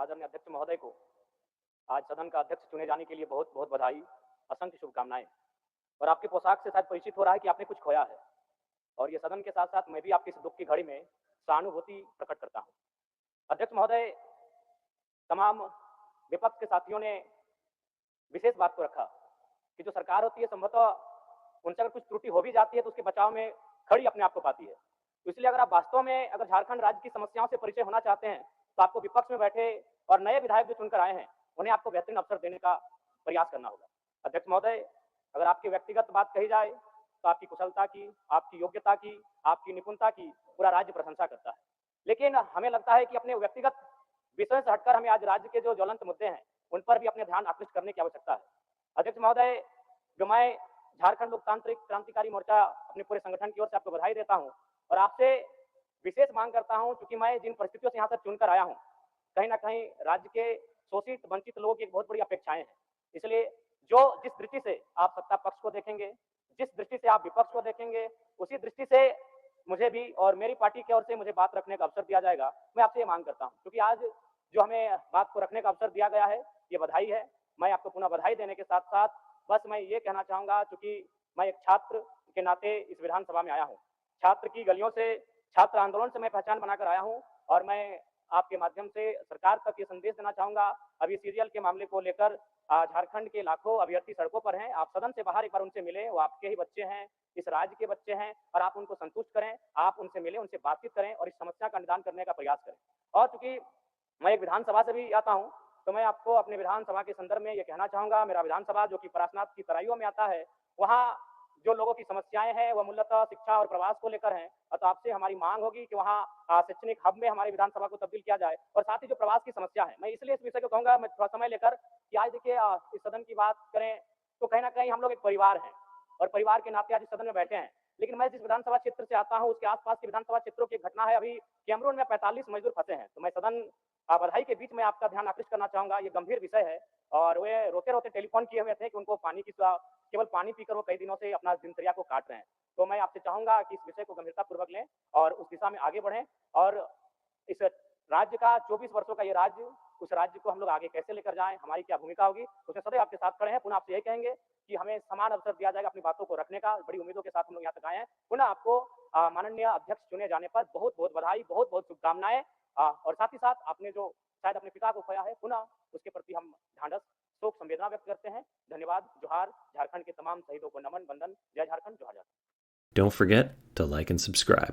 आदरणीय अध्यक्ष महोदय को आज सदन का अध्यक्ष चुने जाने के लिए बहुत-बहुत बधाई, असंख्य शुभकामनाएँ। और आपके पोशाक से शायद परिचित हो रहा है कि आपने कुछ खोया है और ये सदन के साथ-साथ मैं भी आपकी इस दुःख की घड़ी में सहानुभूति प्रकट करता हूँ। अध्यक्ष महोदय, तमाम विपक्ष के साथियों ने विशेष बात को रखा कि जो सरकार होती है संभवतः उनसे अगर कुछ त्रुटि हो भी जाती है तो उसके बचाव में खड़ी अपने आप को पाती है। तो इसलिए अगर आप वास्तव में अगर झारखंड राज्य की समस्याओं से परिचय होना चाहते हैं, तो आपको विपक्ष में बैठे और नए विधायक जो चुनकर आए हैं, उन्हें आपको बेहतरीन अवसर देने का प्रयास करना होगा। अध्यक्ष महोदय, अगर आपकी व्यक्तिगत बात कही जाए, तो आपकी कुशलता की, आपकी योग्यता की, आपकी निपुणता की पूरा राज्य प्रशंसा करता है। लेकिन हमें लगता है कि अपने व्यक्तिगत विषय से हटकर हमें आज राज्य के जो ज्वलंत मुद्दे हैं, उन पर भी अपने ध्यान आकृष्ट करने की आवश्यकता है। अध्यक्ष महोदय, जो मैं झारखंड लोकतांत्रिक क्रांतिकारी मोर्चा अपने पूरे संगठन की ओर से आपको बधाई देता हूँ और आपसे विशेष मांग करता हूँ क्योंकि मैं जिन परिस्थितियों से यहाँ तक चुनकर आया हूँ, कहीं न कहीं राज्य के शोषित, वंचित लोगों की एक बहुत बड़ी अपेक्षाएँ हैं। इसलिए जो जिस दृष्टि से आप सत्ता पक्ष को देखेंगे, जिस दृष्टि से आप विपक्ष को देखेंगे, उसी दृष्टि से मुझे भी और मेरी पार्टी की ओर से मुझे बात रखने का अवसर दिया जाएगा। मैं आपसे ये मांग करता हूँ क्योंकि आज जो हमें बात को रखने का अवसर दिया गया है, ये बधाई है। मैं आपको पुनः बधाई देने के साथ-साथ बस मैं ये कहना चाहूँगा चूँकि मैं एक छात्र के नाते इस विधानसभा में आया हूँ। छात्र की गलियों से, छात्र आंदोलन से मैं पहचान बनाकर आया हूँ और मैं आपके माध्यम से सरकार तक ये संदेश देना चाहूँगा, अभी सीरियल के मामले को लेकर झारखंड के लाखों अभ्यर्थी सड़कों पर हैं। आप सदन से बाहर एक बार उनसे मिलें, वो आपके ही बच्चे हैं, इस राज्य के बच्चे हैं और आप उनको संतुष्ट करें, आप उनसे मिलें, उनसे बातचीत करें और इस समस्या का निदान करने का प्रयास करें। और चूँकि मैं एक विधानसभा से भी आता हूँ, तो मैं आपको अपने विधानसभा के संदर्भ में ये कहना चाहूँगा, मेरा विधानसभा जो कि परासनाथ की तराइयों में आता है, वहाँ जो लोगों की समस्याएँ हैं, वो मूलतः शिक्षा और प्रवास को लेकर हैं। तो आपसे हमारी माँग होगी कि वहाँ शैक्षणिक हब में हमारी विधानसभा को तब्दील किया जाए और साथ ही जो प्रवास की समस्या है, मैं इसलिए इस विषय को कहूँगा, मैं थोड़ा समय लेकर कि आज देखिए इस सदन की बात करें, तो कहीं न कहीं हम लोग एक परिवार हैं और परिवार के नाते आज इस सदन में बैठे हैं। लेकिन मैं जिस विधानसभा क्षेत्र से आता हूँ, उसके आस-पास के विधानसभा क्षेत्रों की एक घटना है, अभी कैमरून में 45 मज़दूर फँसे हैं। तो मैं सदन बधाई के बीच में आपका ध्यान आकृष्ट करना चाहूँगा, ये गंभीर विषय है और वे रोते-रोते टेलीफ़ोन किए हुए थे कि उनको पानी की केवल पानी पीकर वो कई दिनों से अपना दिनचर्या को काट रहे हैं। तो मैं आपसे चाहूँगा कि इस विषय को गंभीरतापूर्वक लें और उस दिशा में आगे बढ़ें और इस राज्य का 24 वर्षों का ये राज्य, उस राज्य को हम लोग आगे कैसे लेकर जाएँ, हमारी क्या भूमिका होगी, उसमें सदैव आपके साथ खड़े हैं। पुनः आपसे यही कहेंगे कि हमें समान अवसर दिया जाएगा अपनी बातों को रखने का, बड़ी उम्मीदों के साथ हम लोग यहाँ तक आए हैं। पुनः आपको माननीय अध्यक्ष चुने जाने पर बहुत-बहुत बधाई, बहुत-बहुत शुभकामनाएँ और साथ ही साथ आपने जो शायद अपने पिता को खोया है, पुनः उसके प्रति हम ढाँढस, शोक संवेदना व्यक्त करते हैं। धन्यवाद, जोहार, झारखंड के तमाम शहीदों को नमन, वंदन। जय झारखंड, जोहार Jharkhand. Don't forget to like and subscribe.